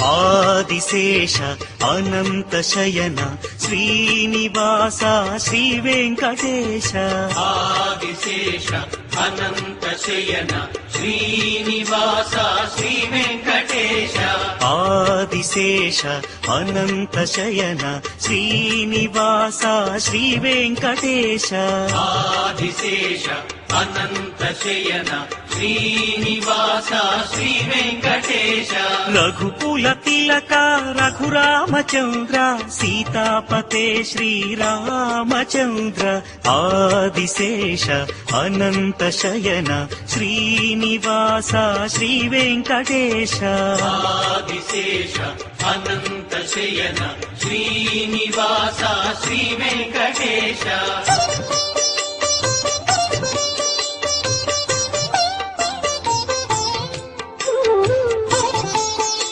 ఆదిశేష అనంత శయన శ్రీనివాస శ్రీ వెంకటేశ. ఆదిశేష అనంత శయన శ్రీనివాస శ్రీ వెంకటేశ. ఆదిశేష అనంత శయన శ్రీనివాస శ్రీ వెంకటేశ. ఆదిశేష అనంత శయన శ్రీనివాస శ్రీ వెంకటేశ. రఘుకుల తిలక రఘురామచంద్ర సీతాపతే శ్రీరామచంద్ర. ఆదిశేష అనంత శయన శ్రీనివాస శ్రీ వెంకటేశ. ఆదిశేష అనంత శయన శ్రీనివాస శ్రీ వెంకటేశ.